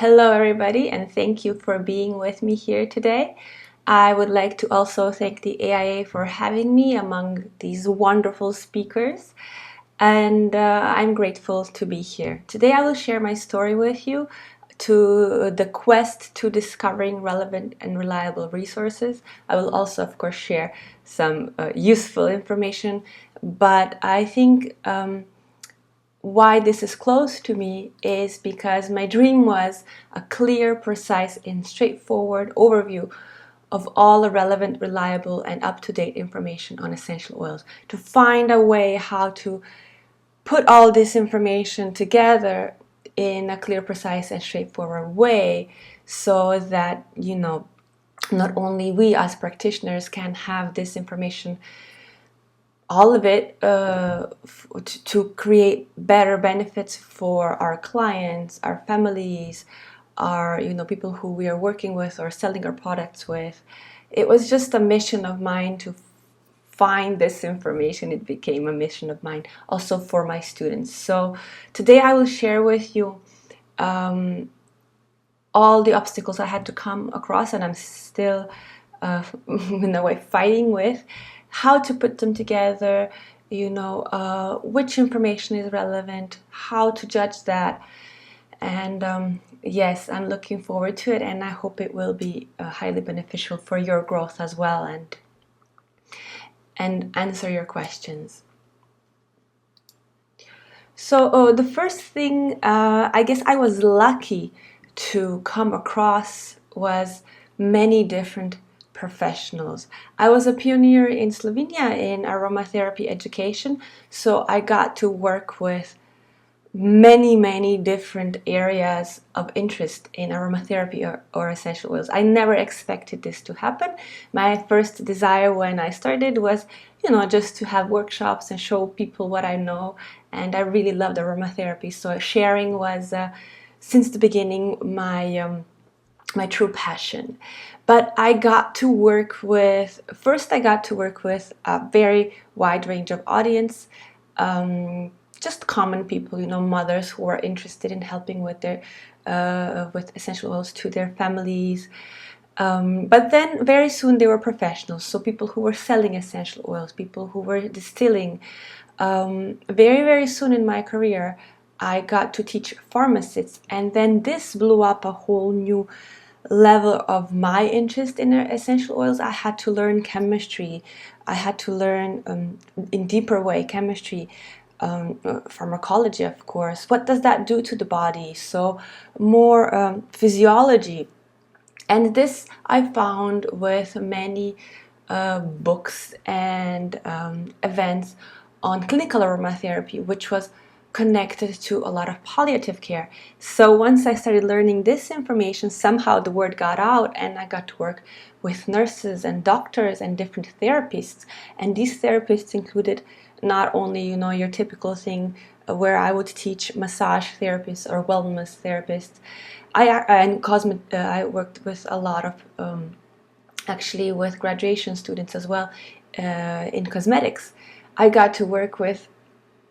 Hello everybody, and thank you for being with me here today. I would like to also thank the AIA for having me among these wonderful speakers, and I'm grateful to be here. Today I will share my story with you to the quest to discovering relevant and reliable resources. I will also, of course, share some useful information, but I think why this is close to me is because my dream was a clear, precise, and straightforward overview of all the relevant, reliable, and up-to-date information on essential oils. To find a way how to put all this information together in a clear, precise, and straightforward way so that, not only we as practitioners can have this information, all of it, to create better benefits for our clients, our families, our people who we are working with or selling our products with. It was just a mission of mine to find this information. It became a mission of mine also for my students. So today I will share with you all the obstacles I had to come across, and I'm still in a way fighting with, how to put them together, which information is relevant, how to judge that. And yes, I'm looking forward to it, and I hope it will be highly beneficial for your growth as well, and answer your questions. So the first thing, I guess I was lucky to come across was many different professionals. I was a pioneer in Slovenia in aromatherapy education, so I got to work with many different areas of interest in aromatherapy or essential oils. I never expected this to happen. My first desire when I started was, just to have workshops and show people what I know, and I really loved aromatherapy. So sharing was, since the beginning, my true passion. But I got to work with a very wide range of audience, just common people, mothers who are interested in helping with their with essential oils to their families. But then very soon they were professionals, so people who were selling essential oils, people who were distilling. Very soon in my career, I got to teach pharmacists, and then this blew up a whole new level of my interest in essential oils. I had to learn chemistry. I had to learn in deeper way chemistry, pharmacology, of course. What does that do to the body? So more physiology. And this I found with many books and events on clinical aromatherapy, which was connected to a lot of palliative care. So once I started learning this information, somehow the word got out, and I got to work with nurses and doctors and different therapists. And these therapists included not only, your typical thing where I would teach massage therapists or wellness therapists. I worked with a lot of actually with graduation students as well, in cosmetics. I got to work with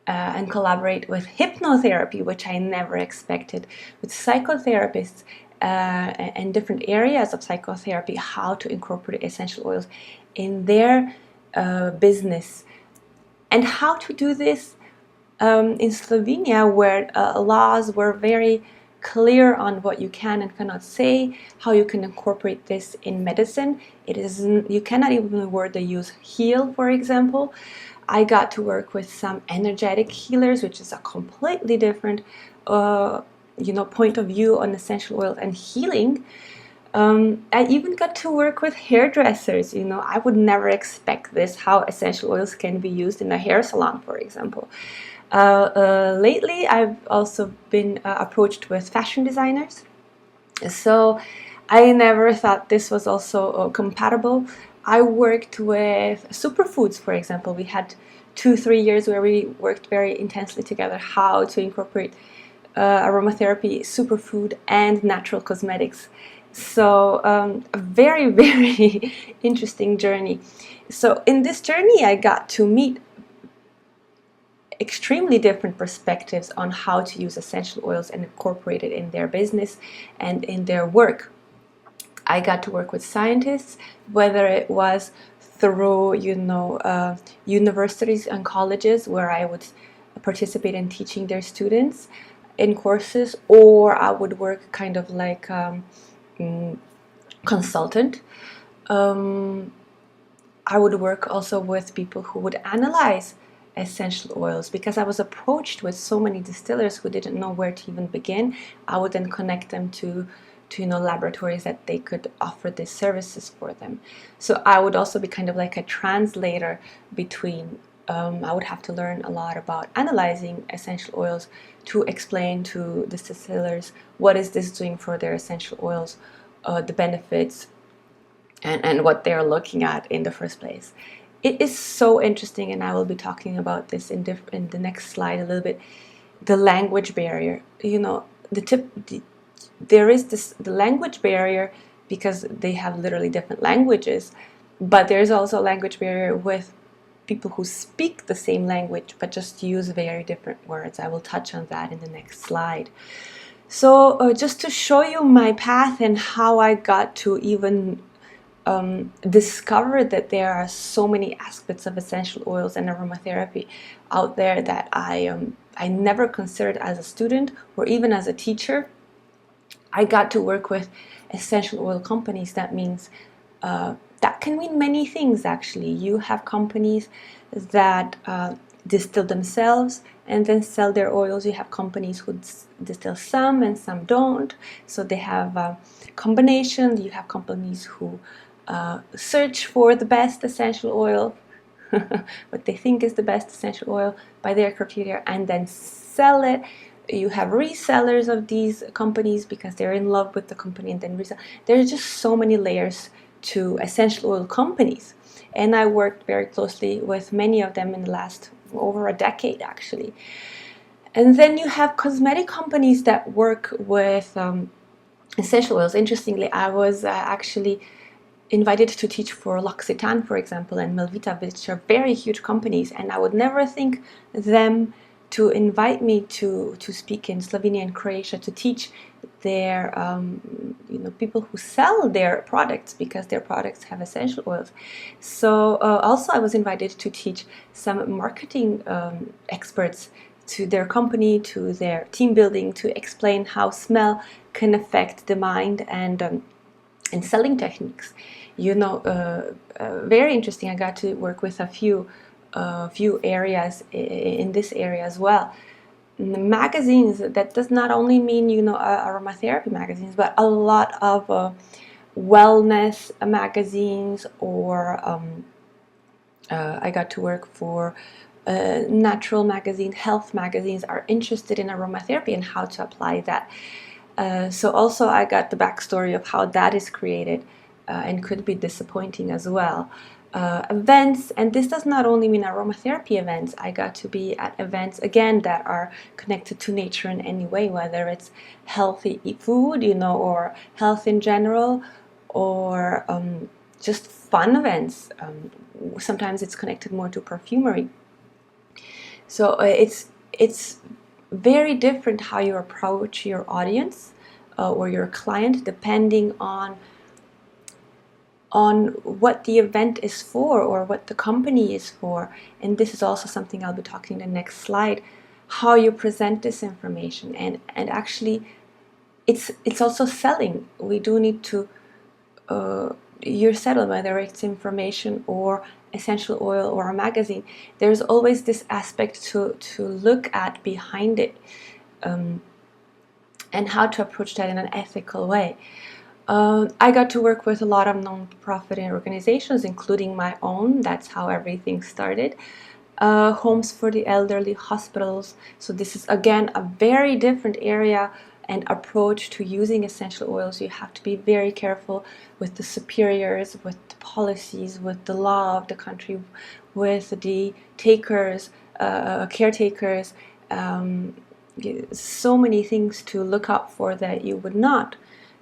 and collaborate with hypnotherapy, which I never expected, with psychotherapists and different areas of psychotherapy, how to incorporate essential oils in their business, and how to do this in Slovenia, where laws were very clear on what you can and cannot say, how you can incorporate this in medicine. You cannot even word the use heal, for example. I got to work with some energetic healers, which is a completely different point of view on essential oils and healing. I even got to work with hairdressers. I would never expect this, how essential oils can be used in a hair salon, for example. Lately, I've also been approached with fashion designers. So I never thought this was also compatible. I worked with superfoods, for example. We had 2-3 years where we worked very intensely together, how to incorporate aromatherapy, superfood, and natural cosmetics. So a very interesting journey. So in this journey, I got to meet extremely different perspectives on how to use essential oils and incorporate it in their business and in their work. I got to work with scientists, whether it was through, universities and colleges where I would participate in teaching their students in courses, or I would work kind of like consultant. I would work also with people who would analyze essential oils, because I was approached with so many distillers who didn't know where to even begin. I would then connect them to laboratories that they could offer these services for them. So I would also be kind of like a translator between. I would have to learn a lot about analyzing essential oils to explain to the distillers what is this doing for their essential oils, the benefits, and what they're looking at in the first place. It is so interesting, and I will be talking about this in the next slide a little bit. The language barrier, there is the language barrier because they have literally different languages, but there's also a language barrier with people who speak the same language but just use very different words. I will touch on that in the next slide. So just to show you my path and how I got to even discover that there are so many aspects of essential oils and aromatherapy out there that I never considered as a student or even as a teacher. I got to work with essential oil companies. That means that can mean many things, actually. You have companies that distill themselves and then sell their oils. You have companies who distill some and some don't. So they have a combination. You have companies who search for the best essential oil, what they think is the best essential oil by their criteria, and then sell it. You have resellers of these companies because they're in love with the company and then resell. There's just so many layers to essential oil companies, and I worked very closely with many of them in the last over a decade, actually. And then you have cosmetic companies that work with essential oils. Interestingly, I was actually invited to teach for L'Occitane, for example, and Melvita, which are very huge companies, and I would never think them to invite me to speak in Slovenia and Croatia to teach their people who sell their products, because their products have essential oils. So also I was invited to teach some marketing experts to their company, to their team building, to explain how smell can affect the mind and selling techniques. Very interesting. I got to work with a few areas in this area as well. Magazines, that does not only mean aromatherapy magazines, but a lot of wellness magazines, or I got to work for natural magazine, health magazines are interested in aromatherapy and how to apply that. So also I got the backstory of how that is created, and could be disappointing as well. Events, and this does not only mean aromatherapy events. I got to be at events again that are connected to nature in any way, whether it's healthy food, or health in general, or just fun events. Sometimes it's connected more to perfumery. So it's very different how you approach your audience or your client, depending on what the event is for or what the company is for. And this is also something I'll be talking in the next slide, how you present this information. And actually it's also selling. We do need to you're settled, whether it's information or essential oil or a magazine. There's always this aspect to look at behind it, and how to approach that in an ethical way. I got to work with a lot of non-profit organizations, including my own. That's how everything started. Homes for the elderly, hospitals. So this is again a very different area and approach to using essential oils. You have to be very careful with the superiors, with the policies, with the law of the country, with the takers, caretakers. So many things to look out for that you would not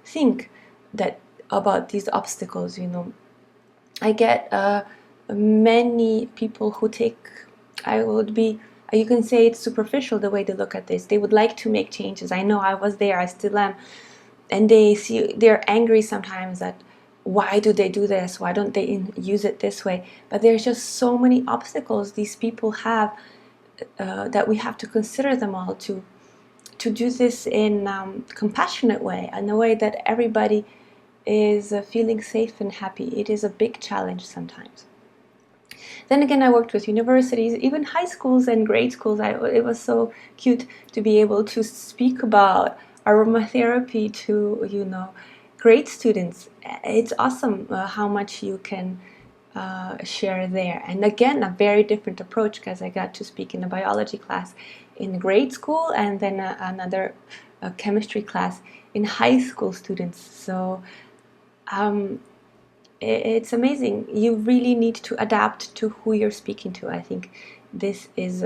think that about these obstacles. I get many people who take, I You can say it's superficial the way they look at this. They would like to make changes. I know, I was there, I still am. And they're angry sometimes that why do they do this? Why don't they use it this way? But there's just so many obstacles these people have that we have to consider them all to do this in compassionate way, in a way that everybody is feeling safe and happy. It is a big challenge sometimes. Then again, I worked with universities, even high schools and grade schools. It was so cute to be able to speak about aromatherapy to, grade students. It's awesome how much you can share there. And again, a very different approach, because I got to speak in a biology class in grade school, and then another chemistry class in high school students. So it's amazing. You really need to adapt to who you're speaking to. I think this is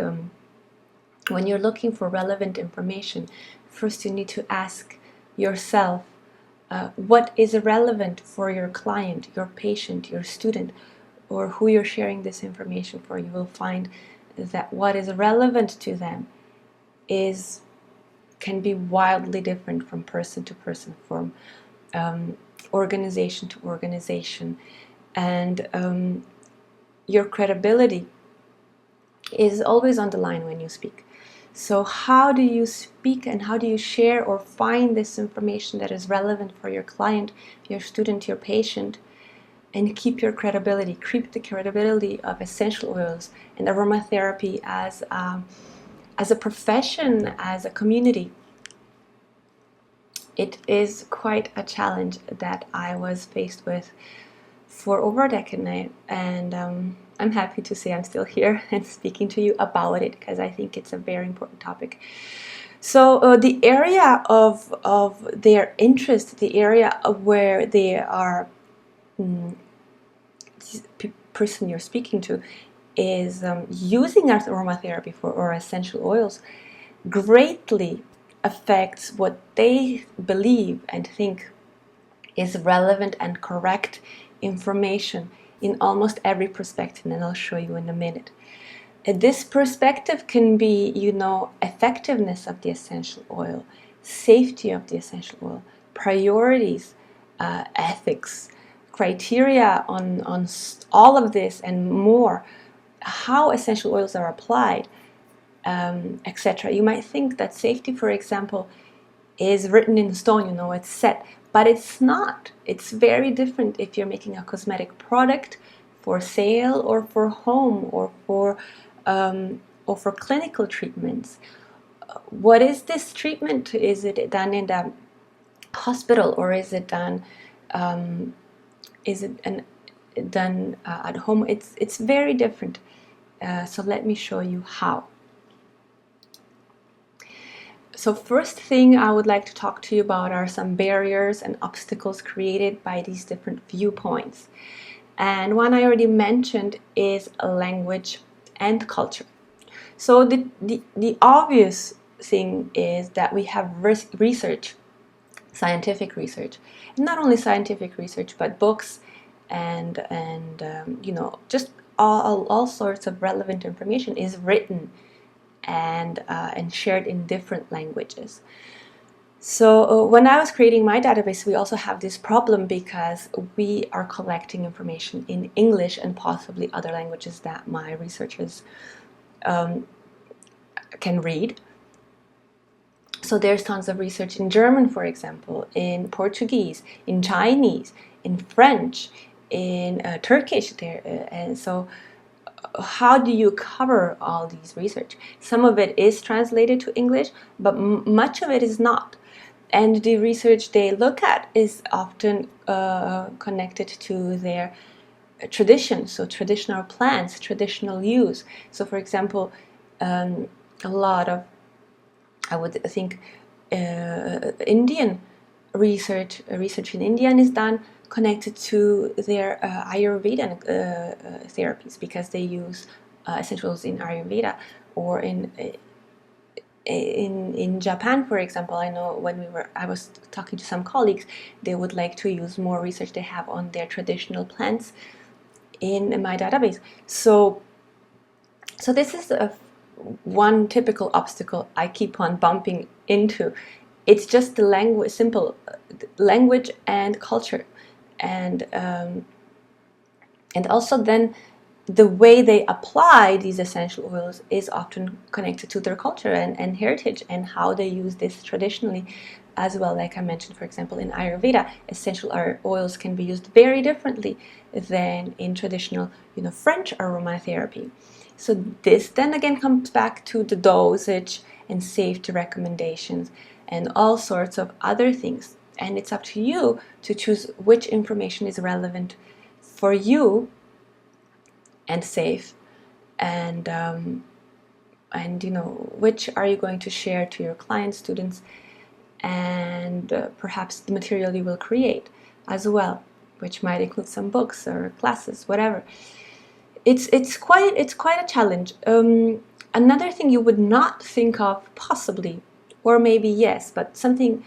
when you're looking for relevant information, first you need to ask yourself what is relevant for your client, your patient, your student, or who you're sharing this information for. You will find that what is relevant to them can be wildly different from person to person, from organization to organization, and your credibility is always on the line when you speak. So how do you speak and how do you share or find this information that is relevant for your client, your student, your patient, and keep your credibility, keep the credibility of essential oils and aromatherapy as a profession, as a community? It is quite a challenge that I was faced with for over a decade now, and I'm happy to say I'm still here and speaking to you about it, because I think it's a very important topic. So the area of their interest, the area of where they are, person you're speaking to is using aromatherapy or essential oils, greatly affects what they believe and think is relevant and correct information in almost every perspective, and I'll show you in a minute. This perspective can be, effectiveness of the essential oil, safety of the essential oil, priorities, ethics, criteria on all of this and more, how essential oils are applied, etc. You might think that safety, for example, is written in stone, it's set, but it's not. It's very different if you're making a cosmetic product for sale or for home or for clinical treatments. What is this treatment? Is it done in the hospital, or is it done at home? It's very different. So let me show you how. So first thing I would like to talk to you about are some barriers and obstacles created by these different viewpoints. And one I already mentioned is language and culture. So the obvious thing is that we have research, scientific research, and not only scientific research, but books and just all sorts of relevant information is written and shared in different languages. So when I was creating my database, we also have this problem because we are collecting information in English and possibly other languages that my researchers can read. So there's tons of research in German, for example, in Portuguese, in Chinese, in French, in Turkish there, and so how do you cover all these research? Some of it is translated to English, but much of it is not. And the research they look at is often connected to their tradition, so traditional plants, traditional use. So for example, a lot of, I would think, Indian research in Indian is done connected to their Ayurvedic therapies, because they use essentials in Ayurveda, or in Japan, for example. I know I was talking to some colleagues, they would like to use more research they have on their traditional plants in my database. So this is one typical obstacle I keep on bumping into. It's just the language, simple language and culture, and also then the way they apply these essential oils is often connected to their culture and heritage and how they use this traditionally as well. Like I mentioned, for example, in Ayurveda, essential oils can be used very differently than in traditional, French aromatherapy. So this then again comes back to the dosage and safety recommendations and all sorts of other things. And it's up to you to choose which information is relevant for you and safe, and which are you going to share to your clients, students, and perhaps the material you will create as well, which might include some books or classes, whatever. It's quite a challenge. Another thing you would not think of, possibly, or maybe yes, but something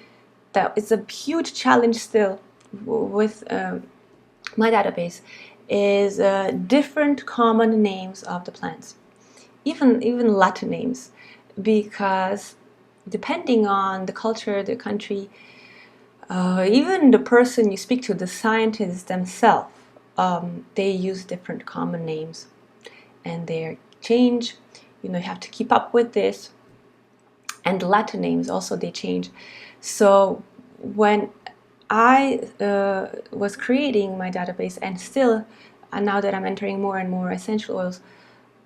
that is a huge challenge still with my database is different common names of the plants, even Latin names, because depending on the culture, the country, even the person you speak to, the scientists themselves, they use different common names, and they change. You have to keep up with this, and the Latin names also, they change. So when I was creating my database, and still, now that I'm entering more and more essential oils,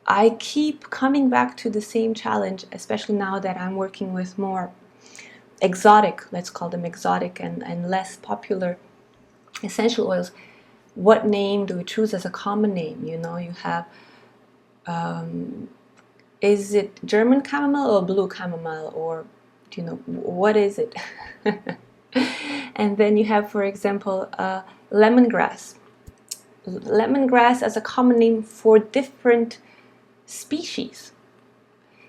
I keep coming back to the same challenge, especially now that I'm working with more exotic, let's call them exotic, and less popular essential oils. What name do we choose as a common name? You have, is it German chamomile or blue chamomile, or what is it? And then you have, for example, lemongrass. Lemongrass as a common name for different species.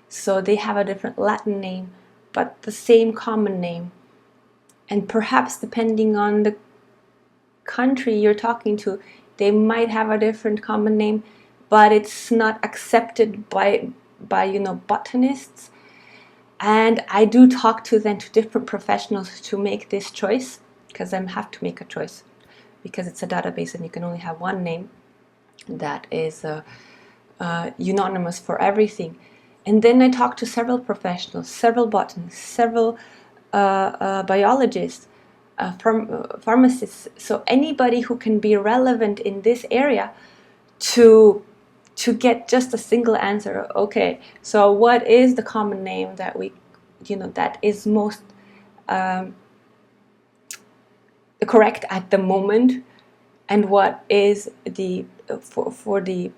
So they have a different Latin name, but the same common name. And perhaps depending on the country you're talking to, they might have a different common name, but it's not accepted by botanists. And I do talk to different professionals to make this choice, because I have to make a choice, because it's a database and you can only have one name that is unanimous for everything. And then I talk to several professionals, several botanists, several biologists, pharmacists, so anybody who can be relevant in this area to get just a single answer. Okay, so what is the common name that that is most correct at the moment, and what is the for the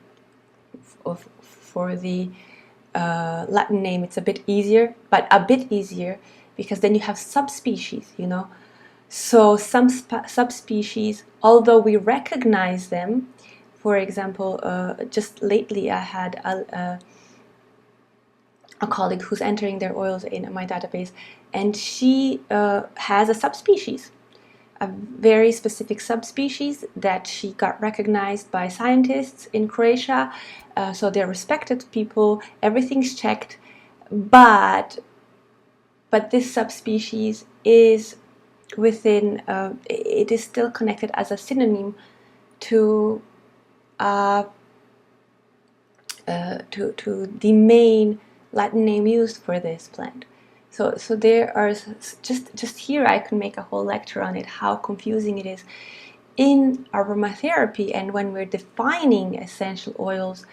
Latin name? It's a bit easier, because then you have subspecies, So some subspecies, although we recognize them, for example, just lately I had a colleague who's entering their oils in my database, and she has a subspecies, a very specific subspecies that she got recognized by scientists in Croatia. So they're respected people, everything's checked, but this subspecies is within, it is still connected as a synonym to the main Latin name used for this plant. So there are just here I can make a whole lecture on it, how confusing it is in aromatherapy, and when we're defining essential oils,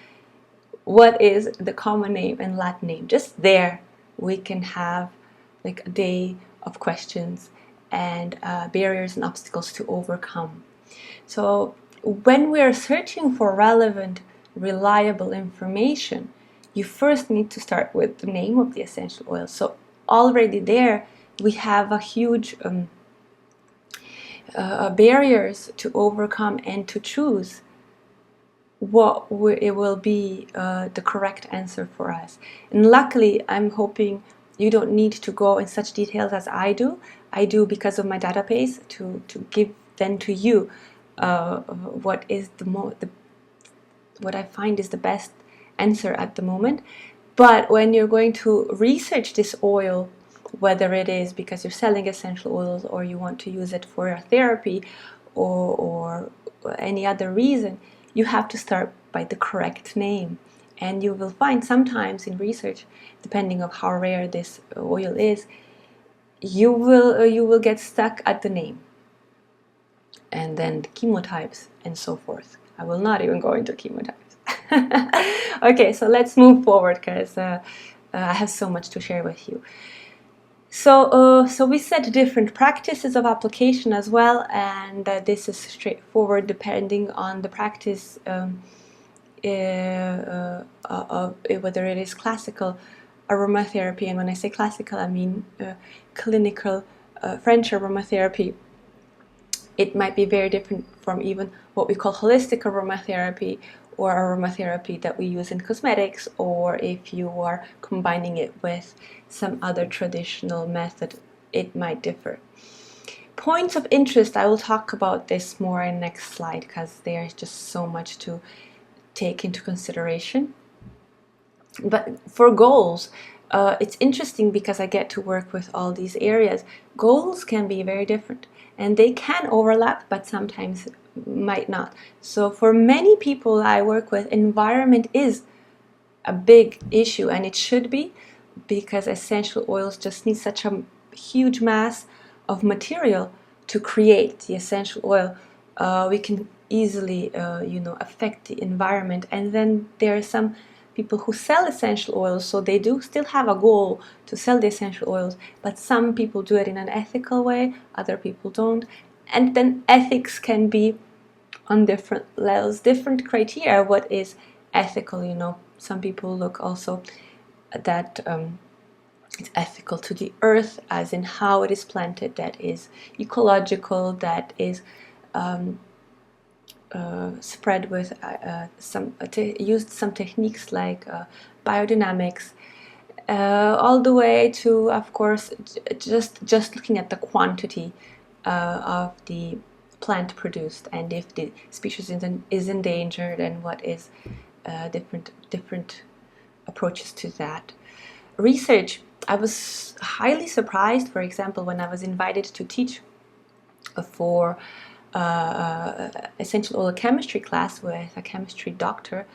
what is the common name and Latin name. Just there we can have like a day of questions and barriers and obstacles to overcome. So when we're searching for relevant, reliable information, you first need to start with the name of the essential oil. So already there we have a huge barriers to overcome and to choose what it will be the correct answer for us. And luckily, I'm hoping you don't need to go in such details as I do. I do because of my database to give then to you what is what I find is the best answer at the moment. But when you're going to research this oil, whether it is because you're selling essential oils or you want to use it for a therapy or any other reason, you have to start by the correct name. And you will find sometimes in research, depending on how rare this oil is, you will get stuck at the name and then the chemotypes and so forth. I will not even go into chemotypes. Okay, so let's move forward because I have so much to share with you. So we said different practices of application as well, and this is straightforward depending on the practice of whether it is classical aromatherapy, and when I say classical, I mean clinical French aromatherapy. It might be very different from even what we call holistic aromatherapy or aromatherapy that we use in cosmetics, or if you are combining it with some other traditional method, it might differ. Points of interest, I will talk about this more in next slide because there's just so much to take into consideration. But for goals, it's interesting because I get to work with all these areas. Goals can be very different and they can overlap, but sometimes might not. So for many people I work with, environment is a big issue, and it should be, because essential oils just need such a huge mass of material to create the essential oil. We can easily affect the environment. And then there are some people who sell essential oils, so they do still have a goal to sell the essential oils, but some people do it in an ethical way, other people don't. And then ethics can be on different levels, different criteria. What is ethical? Some people look also that it's ethical to the earth, as in how it is planted, that is ecological, that is spread with used some techniques like biodynamics, all the way to, of course, just looking at the quantity of the plant produced, and if the species is endangered, and what is different approaches to that. Research, I was highly surprised, for example, when I was invited to teach for essential oil chemistry class with a chemistry doctor.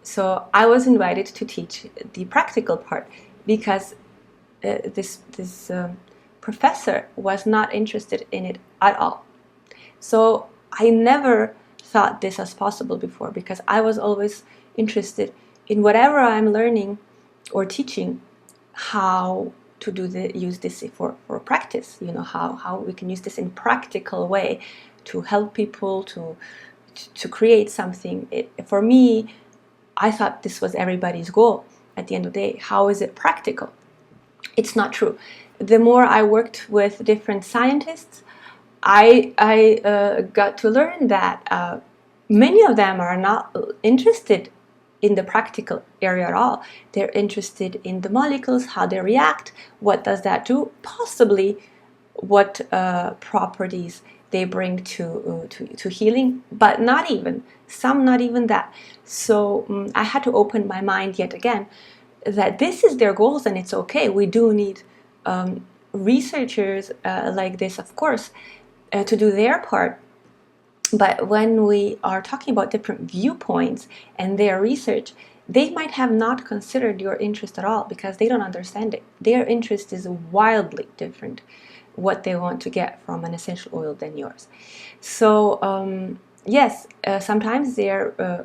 So I was invited to teach the practical part because this professor was not interested in it at all. So I never thought this as possible before, because I was always interested in whatever I'm learning or teaching, how to use this for practice, how we can use this in practical way to help people to create something. For me, I thought this was everybody's goal at the end of the day. How is it practical? It's not true. The more I worked with different scientists, I got to learn that many of them are not interested in the practical area at all. They're interested in the molecules, how they react, what does that do, possibly what properties they bring to healing, but not even that. So I had to open my mind yet again that this is their goals, and it's okay. We do need researchers like this, of course, to do their part. But when we are talking about different viewpoints and their research, they might have not considered your interest at all because they don't understand it. Their interest is wildly different, what they want to get from an essential oil than yours. So yes, sometimes their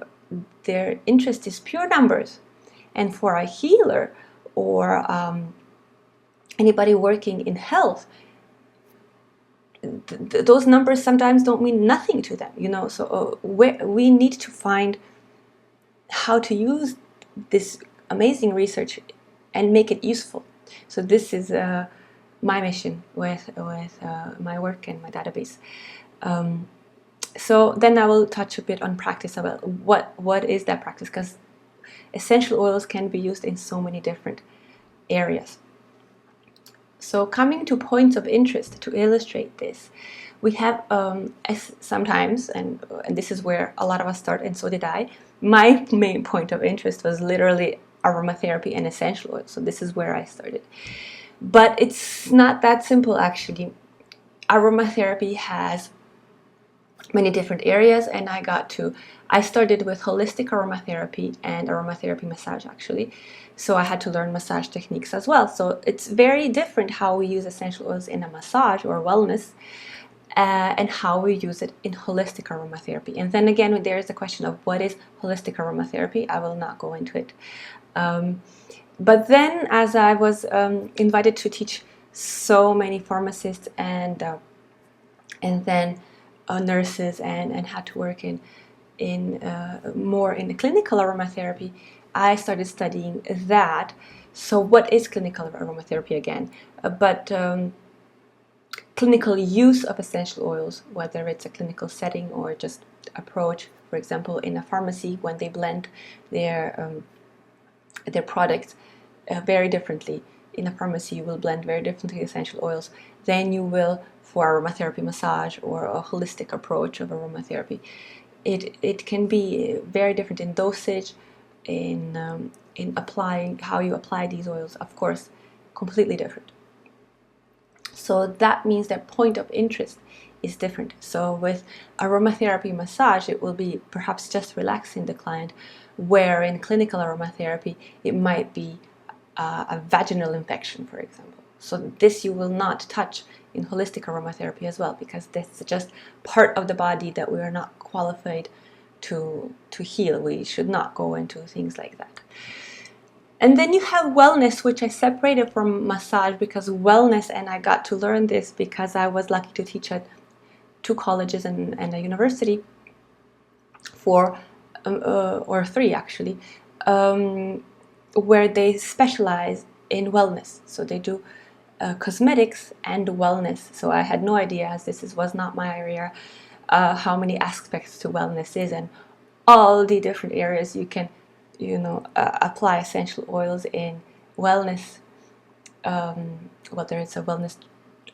interest is pure numbers. And for a healer or anybody working in health, those numbers sometimes don't mean nothing to them, So we need to find how to use this amazing research and make it useful. So this is my mission with my work and my database. So then I will touch a bit on practice about what is that practice, because essential oils can be used in so many different areas. So coming to points of interest to illustrate this, we have sometimes, and this is where a lot of us start, and so did I. My main point of interest was literally aromatherapy and essential oils. So this is where I started. But it's not that simple, actually. Aromatherapy has many different areas, and I started with holistic aromatherapy and aromatherapy massage, actually. So I had to learn massage techniques as well. So it's very different how we use essential oils in a massage or wellness, and how we use it in holistic aromatherapy. And then again, there is the question of what is holistic aromatherapy. I will not go into it. But then, as I was invited to teach so many pharmacists and then nurses, and had to work in more in the clinical aromatherapy, I started studying that. So what is clinical aromatherapy again? But clinical use of essential oils, whether it's a clinical setting or just approach, for example, in a pharmacy when they blend their products very differently. In a pharmacy, you will blend very differently essential oils than you will for aromatherapy massage or a holistic approach of aromatherapy. It can be very different in dosage, in applying, how you apply these oils, of course, completely different. So that means that point of interest is different. So with aromatherapy massage, it will be perhaps just relaxing the client, where in clinical aromatherapy, it might be a vaginal infection, for example. So this you will not touch in holistic aromatherapy as well, because this is just part of the body that we are not qualified to heal. We should not go into things like that. And then you have wellness, which I separated from massage, because wellness, and I got to learn this because I was lucky to teach at 2 colleges and a university, for or 3 actually, where they specialize in wellness. So they do cosmetics and wellness. So I had no idea, as was not my area, how many aspects to wellness is, and all the different areas you can apply essential oils in wellness, whether it's a wellness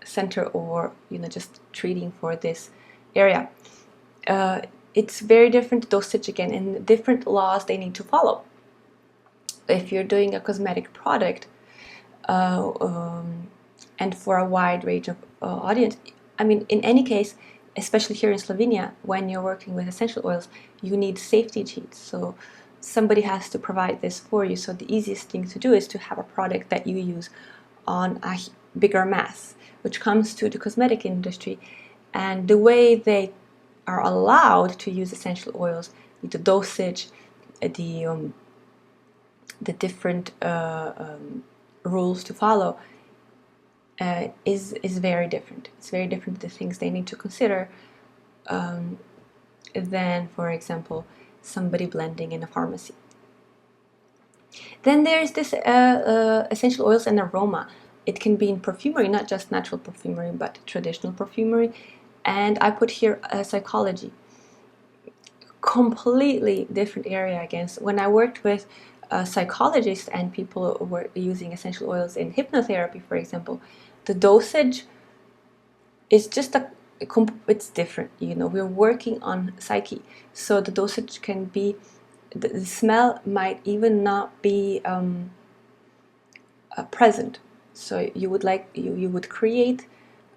center or just treating for this area. It's very different dosage again, and different laws they need to follow. If you're doing a cosmetic product, and for a wide range of audience, I mean, in any case, especially here in Slovenia, when you're working with essential oils, you need safety sheets. So somebody has to provide this for you. So the easiest thing to do is to have a product that you use on a bigger mass, which comes to the cosmetic industry. And the way they are allowed to use essential oils, the dosage, the different rules to follow, is very different. It's very different, the things they need to consider, than, for example, somebody blending in a pharmacy. Then there's this essential oils and aroma. It can be in perfumery, not just natural perfumery, but traditional perfumery. And I put here psychology. Completely different area again. When I worked with psychologists and people who were using essential oils in hypnotherapy, for example, the dosage is just it's different. We're working on psyche, so the dosage can be, the smell might even not be present. So you would create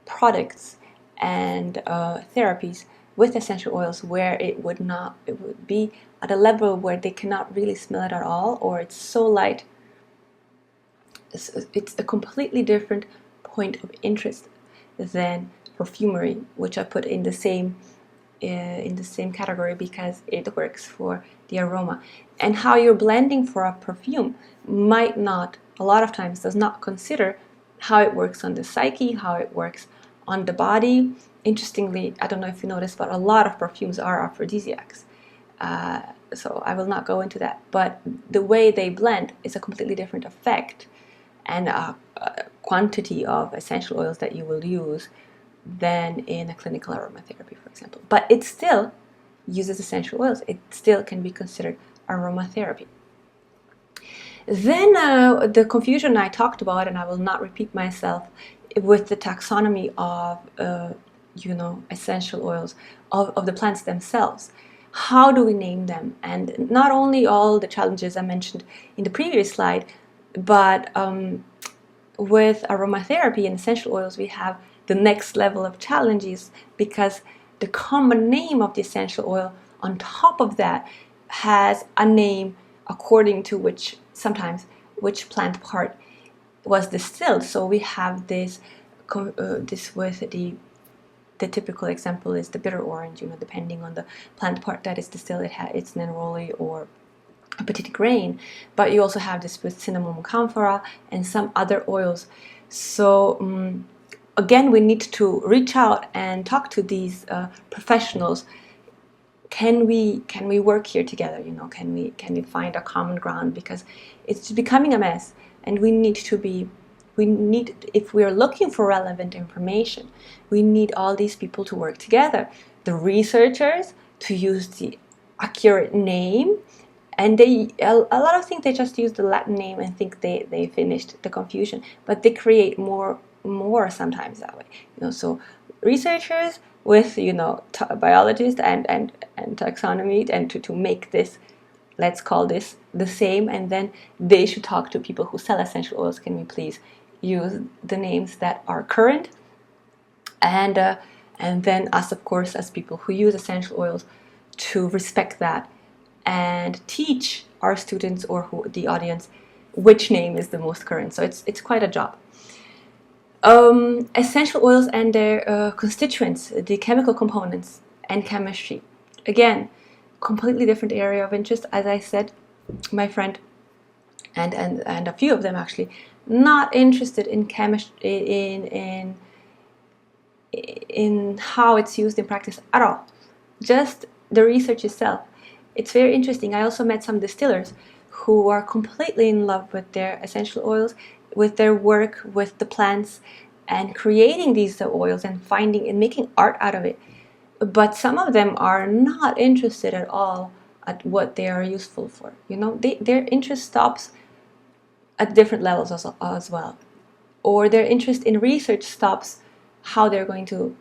products and therapies with essential oils where it would be at a level where they cannot really smell it at all, or it's so light. It's a completely different point of interest than perfumery, which I put in the same category because it works for the aroma. And how you're blending for a perfume might not, a lot of times, does not consider how it works on the psyche, how it works on the body. Interestingly, I don't know if you noticed, but a lot of perfumes are aphrodisiacs. So I will not go into that. But the way they blend is a completely different effect and a quantity of essential oils that you will use than in a clinical aromatherapy, for example. But it still uses essential oils. It still can be considered aromatherapy. Then the confusion I talked about, and I will not repeat myself, with the taxonomy of essential oils of the plants themselves. how do we name them? And not only all the challenges I mentioned in the previous slide, but with aromatherapy and essential oils, we have the next level of challenges, because the common name of the essential oil on top of that has a name according to which plant part was distilled. So we have this with the typical example is the bitter orange. Depending on the plant part that is distilled, it's neroli or a petite grain. But you also have this with cinnamon camphora and some other oils. So again, we need to reach out and talk to these professionals. Can we work here together? Can we find a common ground? Because it's becoming a mess, and if we are looking for relevant information, we need all these people to work together. The researchers to use the accurate name, and a lot of things they just use the Latin name and think they finished the confusion, but they create more sometimes that way. So researchers with biologists and taxonomy, and to make this, let's call this the same, and then they should talk to people who sell essential oils. Can we please use the names that are current? And then us, of course, as people who use essential oils, to respect that and teach our students or the audience which name is the most current. So it's quite a job. Essential oils and their constituents, the chemical components and chemistry. Again, completely different area of interest. As I said, my friend and a few of them actually not interested in chemistry, in how it's used in practice at all. Just the research itself. It's very interesting. I also met some distillers who are completely in love with their essential oils, with their work with the plants, and creating these oils and finding and making art out of it. But some of them are not interested at all at what they are useful for. Their interest stops at different levels as well. Or their interest in research stops how they're going to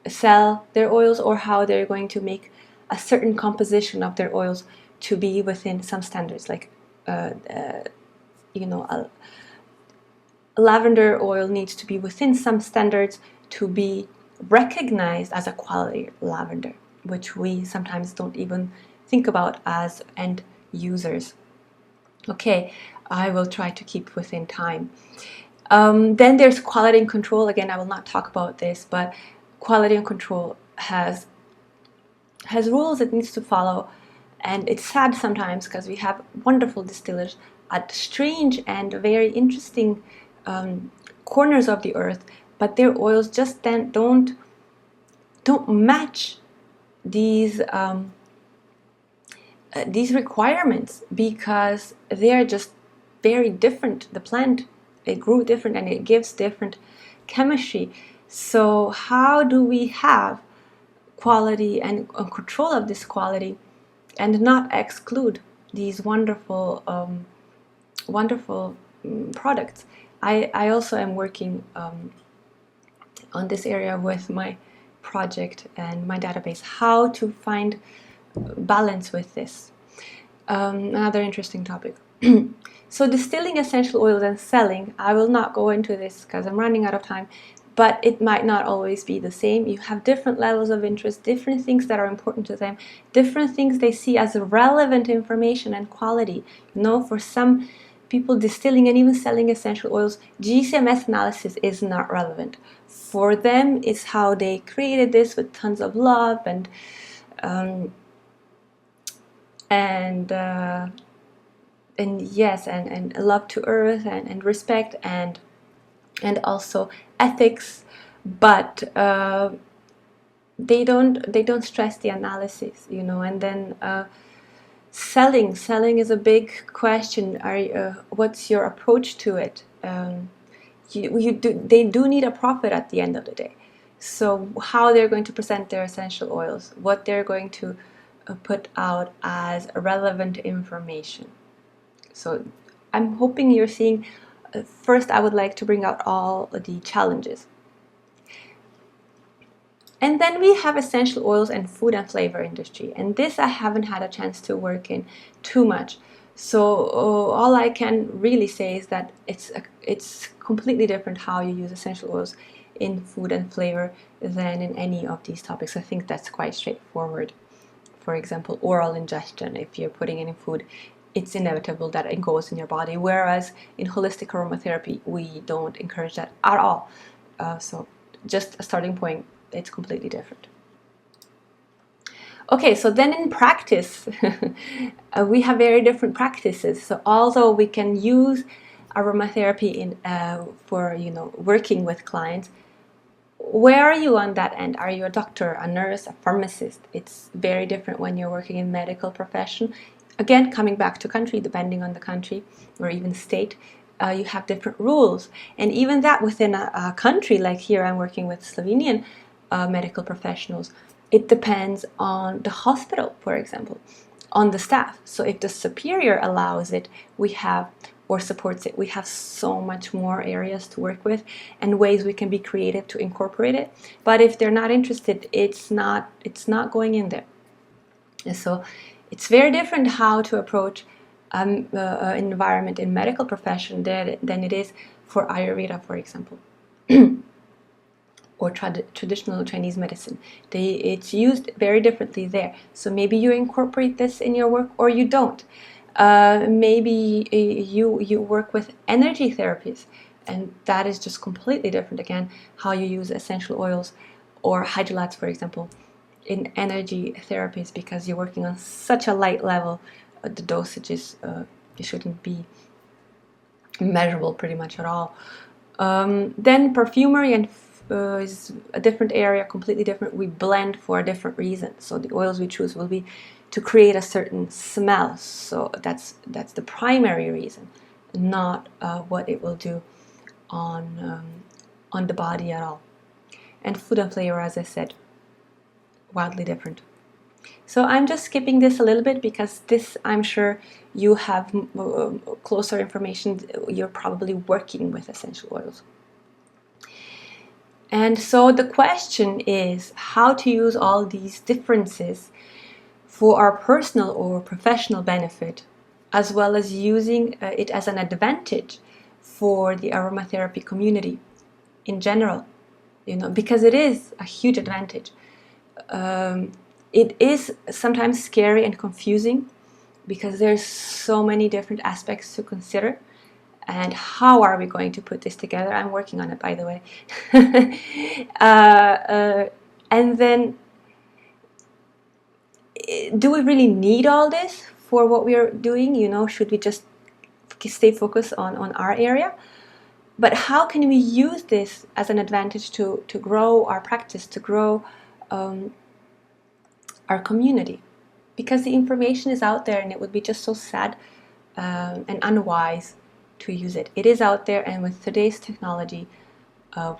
sell their oils, or how they're going to make a certain composition of their oils to be within some standards. Like, a lavender oil needs to be within some standards to be recognized as a quality lavender, which we sometimes don't even think about as end users. Okay, I will try to keep within time. Then there's quality and control. Again, I will not talk about this, but quality and control has rules it needs to follow, and it's sad sometimes because we have wonderful distillers at strange and very interesting corners of the earth, but their oils just then don't match these requirements, because they're just very different. The plant, it grew different and it gives different chemistry. So how do we have quality and control of this quality and not exclude these wonderful products? I also am working on this area with my project and my database, how to find balance with this. Another interesting topic. So distilling essential oils and selling, I will not go into this because I'm running out of time, but it might not always be the same. You have different levels of interest, different things that are important to them, different things they see as relevant information and quality. For some people, distilling and even selling essential oils, GCMS analysis is not relevant. For them, it's how they created this with tons of love and yes, and love to earth and respect and also ethics, but they don't stress the analysis, and then selling is a big question. What's your approach to it? They do need a profit at the end of the day. So how they're going to present their essential oils, what they're going to put out as relevant information. So I'm hoping you're seeing. First, I would like to bring out all the challenges. And then we have essential oils and food and flavor industry. And this I haven't had a chance to work in too much. So all I can really say is that it's completely different how you use essential oils in food and flavor than in any of these topics. I think that's quite straightforward. For example, oral ingestion, if you're putting it in food, it's inevitable that it goes in your body. Whereas in holistic aromatherapy, we don't encourage that at all. So just a starting point, it's completely different. Okay, so then in practice, we have very different practices. So although we can use aromatherapy for working with clients, where are you on that end? Are you a doctor, a nurse, a pharmacist? It's very different when you're working in medical profession. Again, coming back to country, depending on the country or even state, you have different rules. And even that within a country, like here I'm working with Slovenian medical professionals, it depends on the hospital, for example, on the staff. So if the superior allows it, we have or supports it, we have so much more areas to work with and ways we can be creative to incorporate it. But if they're not interested, it's not going in there. And so it's very different how to approach an environment in medical profession than it is for Ayurveda, for example. Or traditional Chinese medicine. It's used very differently there. So maybe you incorporate this in your work or you don't. Maybe you work with energy therapies, and that is just completely different. Again, how you use essential oils or hydrolates, for example, in energy therapies, because you're working on such a light level. The dosages it shouldn't be measurable pretty much at all. Then perfumery and is a different area, completely different. We blend for a different reason. So the oils we choose will be to create a certain smell. So that's the primary reason, not what it will do on the body at all. And food and flavor, as I said, wildly different. So I'm just skipping this a little bit because this, I'm sure you have closer information. You're probably working with essential oils. And so the question is how to use all these differences for our personal or professional benefit, as well as using it as an advantage for the aromatherapy community in general, because it is a huge advantage. It is sometimes scary and confusing because there's so many different aspects to consider. And how are we going to put this together? I'm working on it, by the way. And then, do we really need all this for what we are doing? Should we just stay focused on our area? But how can we use this as an advantage to grow our practice, to grow our community? Because the information is out there, and it would be just so sad and unwise to use it. It is out there, and with today's technology,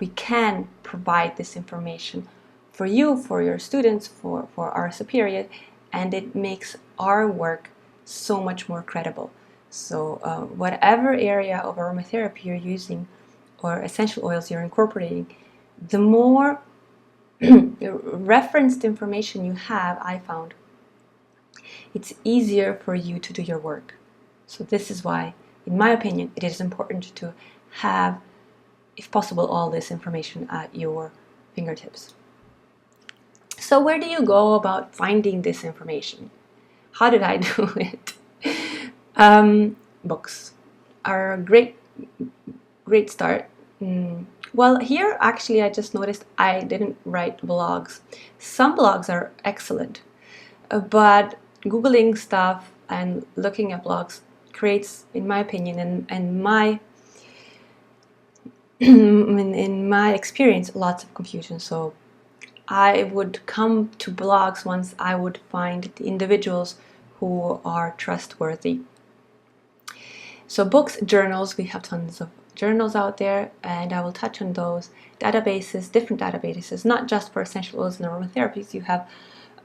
we can provide this information for you, for your students, for our superior, and it makes our work so much more credible. So whatever area of aromatherapy you're using or essential oils you're incorporating, the more referenced information you have, I found, it's easier for you to do your work. So this is why, in my opinion, it is important to have, if possible, all this information at your fingertips. So where do you go about finding this information? How did I do it? Books are a great start. Well, here actually I just noticed I didn't write blogs. Some blogs are excellent, but Googling stuff and looking at blogs creates, in my opinion, and my in my experience, lots of confusion. So I would come to blogs once I would find the individuals who are trustworthy. So books, journals, we have tons of journals out there, and I will touch on those databases, different databases, not just for essential oils and aromatherapies. You have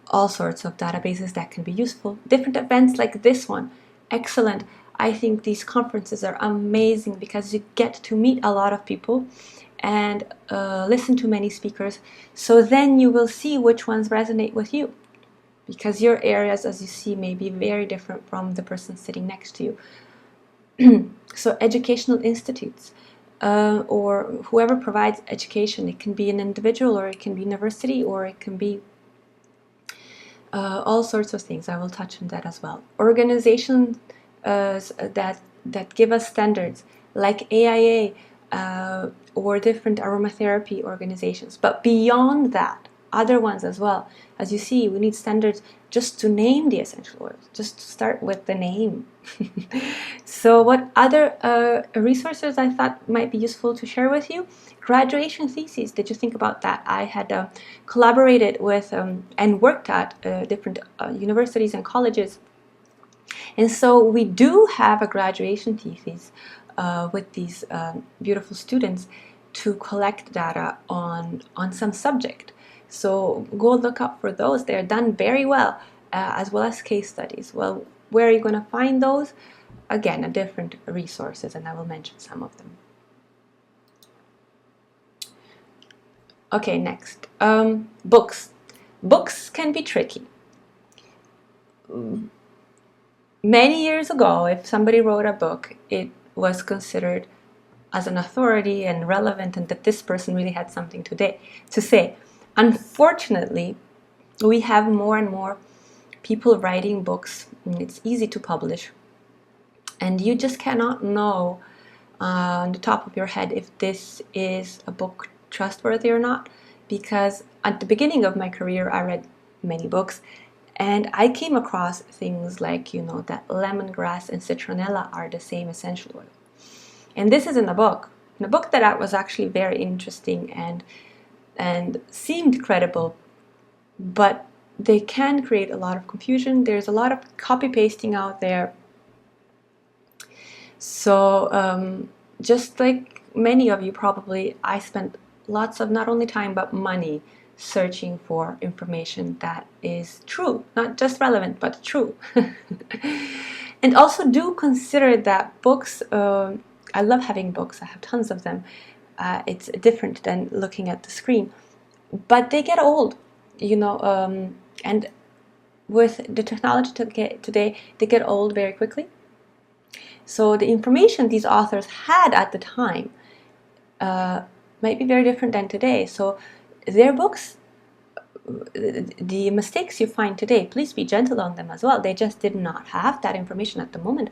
all sorts of databases that can be useful. Different events like this one, excellent. I think these conferences are amazing because you get to meet a lot of people and listen to many speakers. So then you will see which ones resonate with you, because your areas, as you see, may be very different from the person sitting next to you. So educational institutes, or whoever provides education, it can be an individual, or it can be university, or it can be all sorts of things. I will touch on that as well. Organizations that give us standards, like AIA, or different aromatherapy organizations. But beyond that, other ones as well. As you see, we need standards just to name the essential oils, just to start with the name. So what other resources I thought might be useful to share with you? Graduation theses. Did you think about that? I had collaborated with and worked at different universities and colleges. And so we do have a graduation thesis with these beautiful students to collect data on some subject. So go look up for those. They're done very well, as well as case studies. Well, where are you going to find those? Again, different resources, and I will mention some of them. Okay, next. Books. Books can be tricky. Many years ago, if somebody wrote a book, it was considered as an authority and relevant, and that this person really had something to say. Unfortunately, we have more and more people writing books, and it's easy to publish, and you just cannot know on the top of your head if this is a book trustworthy or not, because at the beginning of my career I read many books, and I came across things like, that lemongrass and citronella are the same essential oil. And this is in a book that was actually very interesting and seemed credible, but they can create a lot of confusion. There's a lot of copy pasting out there. So just like many of you probably, I spent lots of not only time but money searching for information that is true, not just relevant, but true. And also do consider that books, I love having books, I have tons of them. It's different than looking at the screen, but they get old, and with the technology today, they get old very quickly. So the information these authors had at the time might be very different than today. So their books, the mistakes you find today, please be gentle on them as well. They just did not have that information at the moment,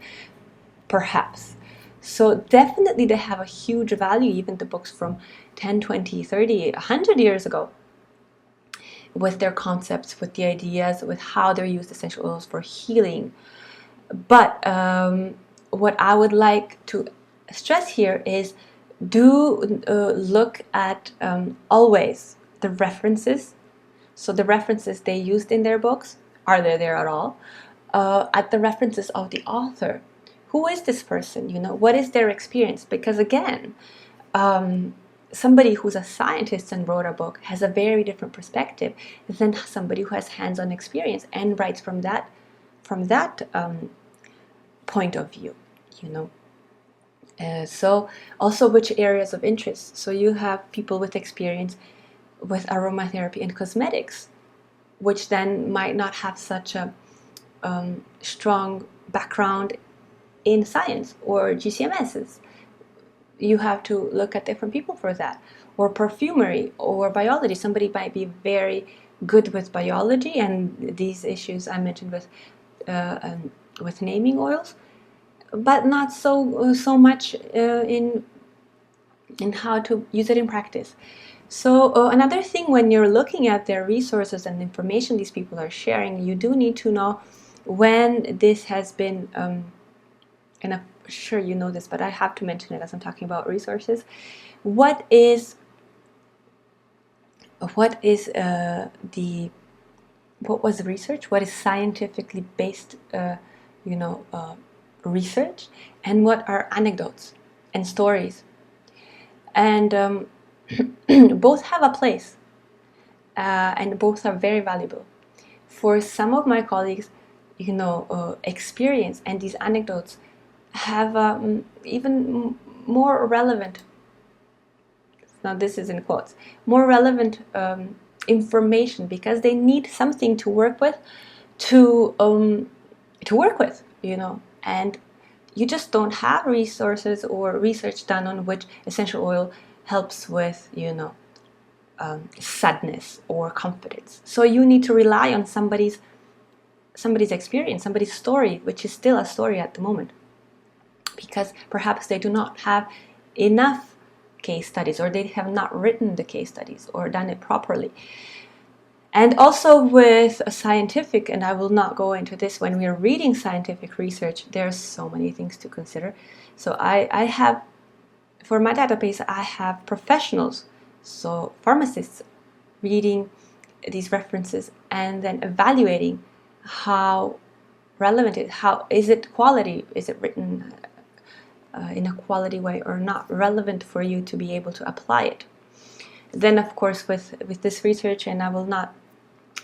perhaps. So definitely they have a huge value, even the books from 10, 20, 30, 100 years ago, with their concepts, with the ideas, with how they're used essential oils for healing. But what I would like to stress here is do look at always the references. So the references they used in their books, are they there at all? At the references of the author. Who is this person? What is their experience? Because again, somebody who's a scientist and wrote a book has a very different perspective than somebody who has hands-on experience and writes from that point of view. So also which areas of interest. So you have people with experience with aromatherapy and cosmetics, which then might not have such a strong background in science or GCMSs. You have to look at different people for that. Or perfumery or biology. Somebody might be very good with biology and these issues I mentioned with naming oils, but not so much in how to use it in practice. So another thing, when you're looking at their resources and information these people are sharing, you do need to know when this has been, and I'm sure you know this, but I have to mention it as I'm talking about resources. What was the research? What is scientifically based, research, and what are anecdotes and stories? And both have a place, and both are very valuable. For some of my colleagues, experience and these anecdotes have even more relevant now this is in quotes, more relevant information, because they need something to work with, to work with, and you just don't have resources or research done on which essential oil helps with, sadness or confidence. So you need to rely on somebody's experience, somebody's story, which is still a story at the moment, because perhaps they do not have enough case studies, or they have not written the case studies or done it properly. And also with a scientific, and I will not go into this, when we are reading scientific research, there's so many things to consider. So I have, for my database, I have professionals, so pharmacists, reading these references and then evaluating how relevant it is, how is it quality, is it written in a quality way or not, relevant for you to be able to apply it. Then of course with this research, and I will not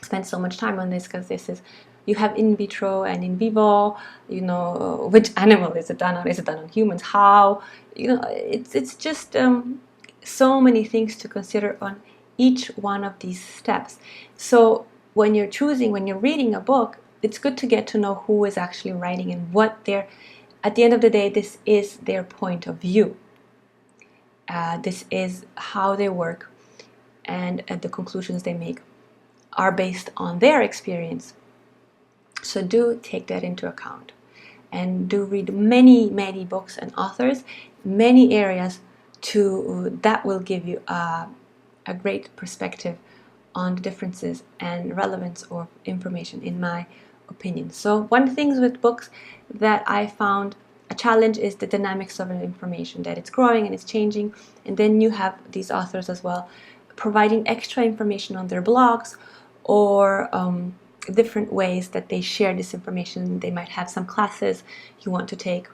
spend so much time on this because this is, you have in vitro and in vivo, which animal is it done on, is it done on humans, how, it's just so many things to consider on each one of these steps. So when you're reading a book, it's good to get to know who is actually writing and what they're, at the end of the day, this is their point of view. This is how they work, and the conclusions they make are based on their experience. So do take that into account, and do read many, many books and authors, many areas, that will give you a great perspective on the differences and relevance of information, in my opinion. So one thing with books that I found a challenge is the dynamics of information, that it's growing and it's changing, and then you have these authors as well providing extra information on their blogs, or different ways that they share this information. They might have some classes you want to take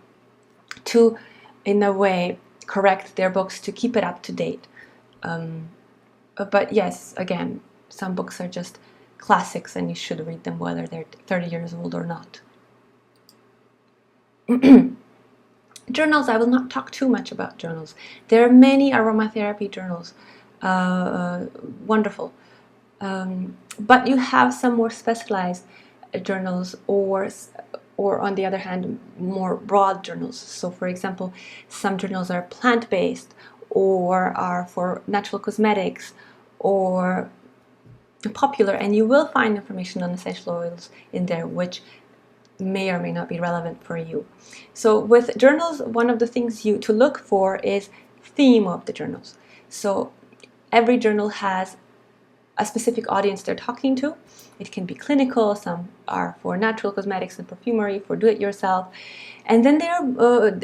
to, in a way, correct their books to keep it up to date. But yes, again, some books are just classics and you should read them whether they're 30 years old or not. Journals, I will not talk too much about journals. There are many aromatherapy journals, wonderful. But you have some more specialized journals, or on the other hand, more broad journals. So for example, some journals are plant-based, or are for natural cosmetics, or popular, and you will find information on essential oils in there which may or may not be relevant for you. So with journals, one of the things to look for is theme of the journals. So every journal has a specific audience they're talking to. It can be clinical, some are for natural cosmetics and perfumery, for do-it-yourself, and then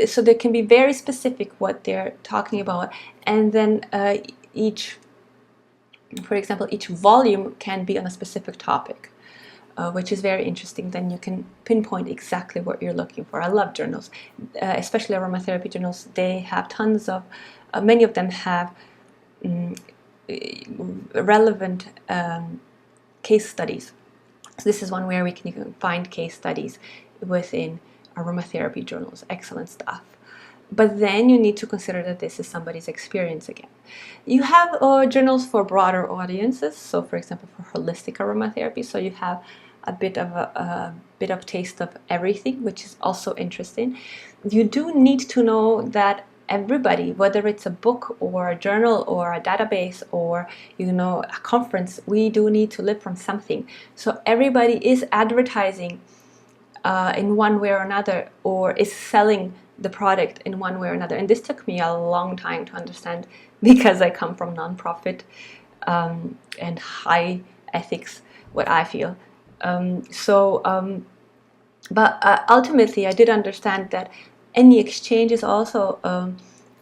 so they can be very specific what they're talking about, and then for example, each volume can be on a specific topic, which is very interesting. Then you can pinpoint exactly what you're looking for. I love journals, especially aromatherapy journals. They have tons of, many of them have relevant case studies. So this is one where you can find case studies within aromatherapy journals. Excellent stuff. But then you need to consider that this is somebody's experience again. You have journals for broader audiences. So for example, for holistic aromatherapy, so you have a bit of taste of everything, which is also interesting. You do need to know that everybody, whether it's a book or a journal or a database or a conference, we do need to live from something. So everybody is advertising in one way or another, or is selling the product in one way or another. And this took me a long time to understand, because I come from nonprofit and high ethics, what I feel. But ultimately I did understand that any exchange is also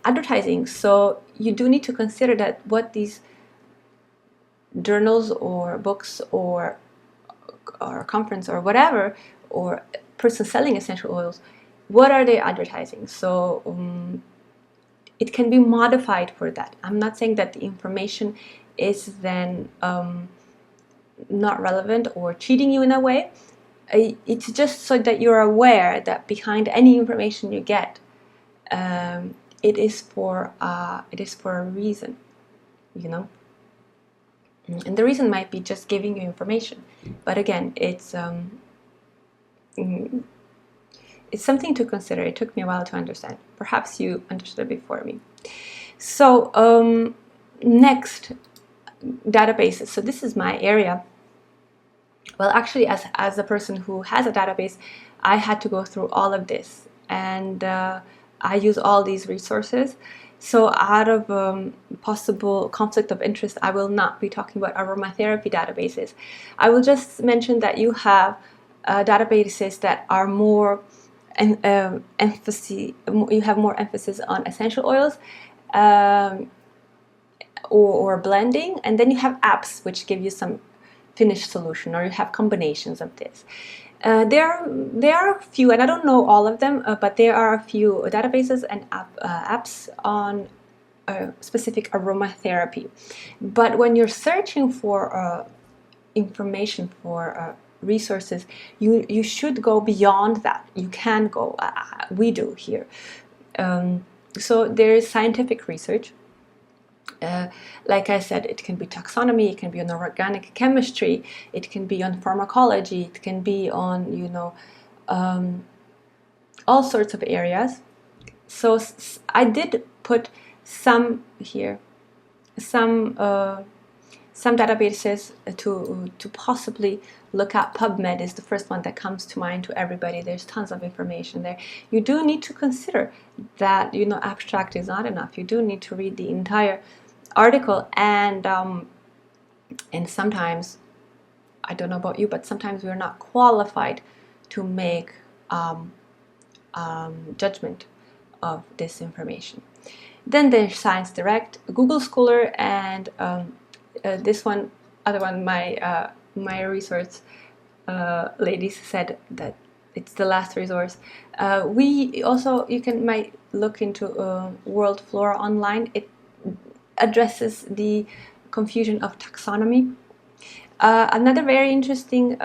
advertising. So you do need to consider that what these journals or books or conference or whatever, or person selling essential oils, what are they advertising? So it can be modified for that. I'm not saying that the information is then not relevant or cheating you in a way. It's just so that you're aware that behind any information you get, it is for a reason. you know. And the reason might be just giving you information, but again, it's something to consider. It took me a while to understand. Perhaps you understood before me. So next, databases. So this is my area. Well, actually, as a person who has a database, I had to go through all of this, and I use all these resources. So out of possible conflict of interest, I will not be talking about aromatherapy databases. I will just mention that you have databases that are more emphasis. You have more emphasis on essential oils. Or blending, and then you have apps which give you some finished solution, or you have combinations of this. There are a few, and I don't know all of them, but there are a few databases and apps on specific aromatherapy. But when you're searching for information, for resources, you should go beyond that. You can go, we do here. So there is scientific research. Like I said, it can be taxonomy, it can be on organic chemistry, it can be on pharmacology, it can be on, you know, all sorts of areas. So I did put some here, some databases to possibly look at. PubMed is the first one that comes to mind to everybody. There's tons of information there. You do need to consider that, you know, abstract is not enough. You do need to read the entire article, and sometimes, I don't know about you, but sometimes we're not qualified to make judgment of this information. Then there's Science Direct, Google Scholar, and this one, other one, my resource ladies said that it's the last resource. We also, might look into World Flora Online. It addresses the confusion of taxonomy. Another very interesting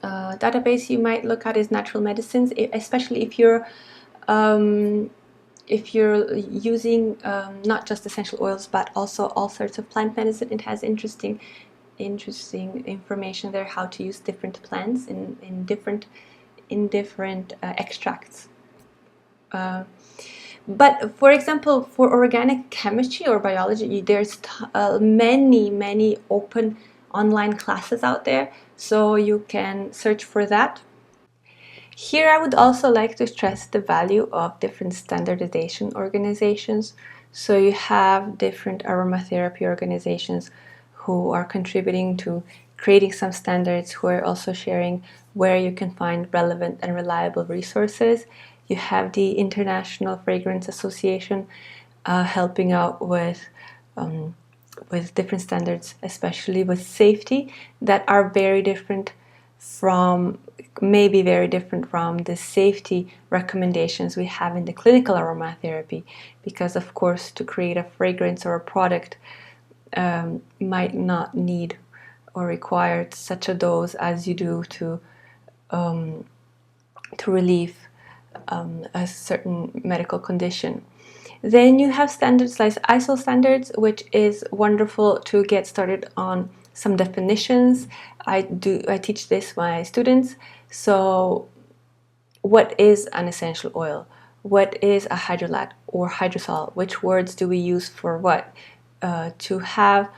database you might look at is Natural Medicines, especially if you're using not just essential oils but also all sorts of plant medicine. It has interesting information there, how to use different plants in different extracts. But for example, for organic chemistry or biology, there's many open online classes out there, so you can search for that. Here I would also like to stress the value of different standardization organizations. So you have different aromatherapy organizations who are contributing to creating some standards, who are also sharing where you can find relevant and reliable resources. You have the International Fragrance Association helping out with different standards, especially with safety, that are very different from the safety recommendations we have in the clinical aromatherapy, because of course to create a fragrance or a product might not need or require such a dose as you do to relieve a certain medical condition. Then you have standards like ISO standards, which is wonderful to get started on some definitions. I teach this my students. So what is an essential oil? What is a hydrolat or hydrosol? Which words do we use for what? To have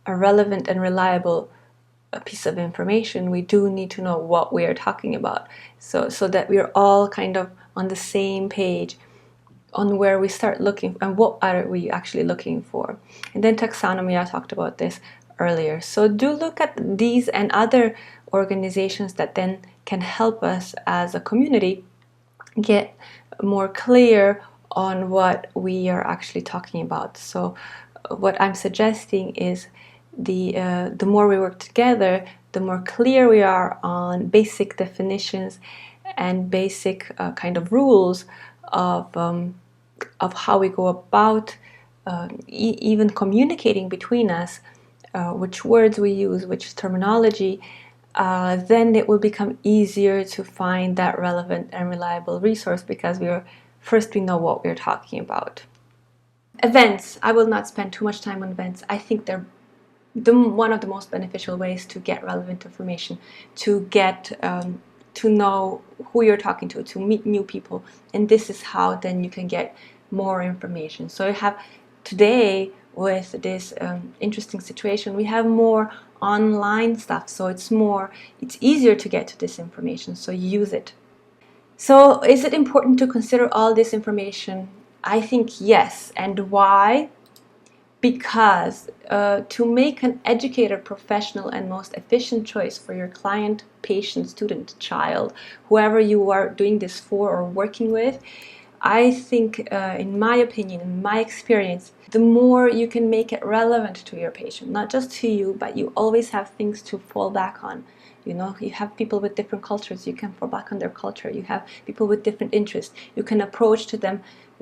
a relevant and reliable piece of information, we do need to know what we are talking about, so that we're all kind of on the same page on where we start looking and what are we actually looking for. And then taxonomy, I talked about this earlier. So do look at these and other organizations that then can help us as a community get more clear on what we are actually talking about. So what I'm suggesting is the more we work together, the more clear we are on basic definitions and basic kind of rules of how we go about even communicating between us, which words we use, which terminology, then it will become easier to find that relevant and reliable resource, because we know what we're talking about. Events, I will not spend too much time on events. I think they're one of the most beneficial ways to get relevant information, to get to know who you're talking to meet new people, and this is how then you can get more information. So you have today with this interesting situation, we have more online stuff, so it's easier to get to this information, so use it. So is it important to consider all this information? I think yes. And why? Because to make an educated, professional, and most efficient choice for your client, patient, student, child, whoever you are doing this for or working with, I think, in my opinion, in my experience, the more you can make it relevant to your patient, not just to you, but you always have things to fall back on. You know, you have people with different cultures, you can fall back on their culture. You have people with different interests. You can approach to them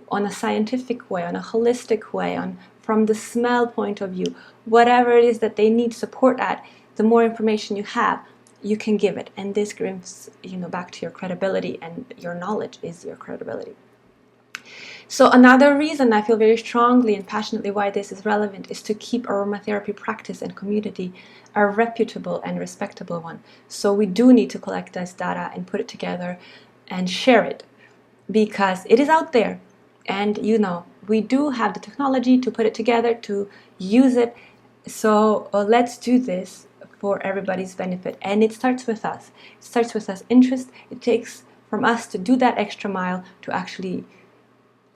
on a scientific way, on a holistic way, from the smell point of view. Whatever it is that they need support at, the more information you have, you can give it. And this gives, back to your credibility, and your knowledge is your credibility. So another reason I feel very strongly and passionately why this is relevant is to keep aromatherapy practice and community a reputable and respectable one. So we do need to collect this data and put it together and share it, because it is out there, and we do have the technology to put it together, to use it. So let's do this for everybody's benefit, and it starts with us. It starts with us interest. It takes from us to do that extra mile to actually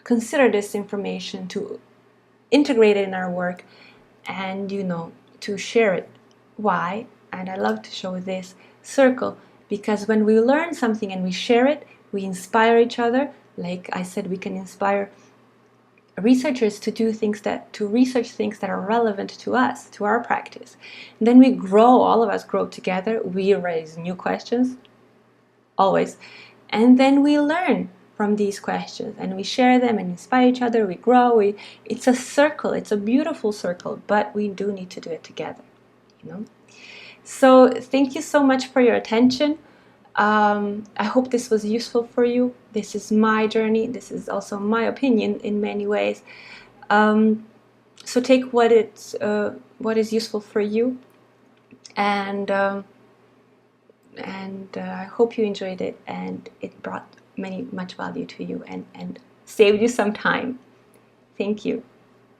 consider this information, to integrate it in our work, and to share it. Why? And I love to show this circle, because when we learn something and we share it, we inspire each other. Like I said, we can inspire researchers to research things that are relevant to us, to our practice. And then we grow, all of us grow together. We raise new questions, always. And then we learn from these questions, and we share them and inspire each other. We grow. It's a circle. It's a beautiful circle, but we do need to do it together. So thank you so much for your attention. I hope this was useful for you. This is my journey. This is also my opinion in many ways. So take what is useful for you, and I hope you enjoyed it, and it brought much value to you, and saved you some time. Thank you.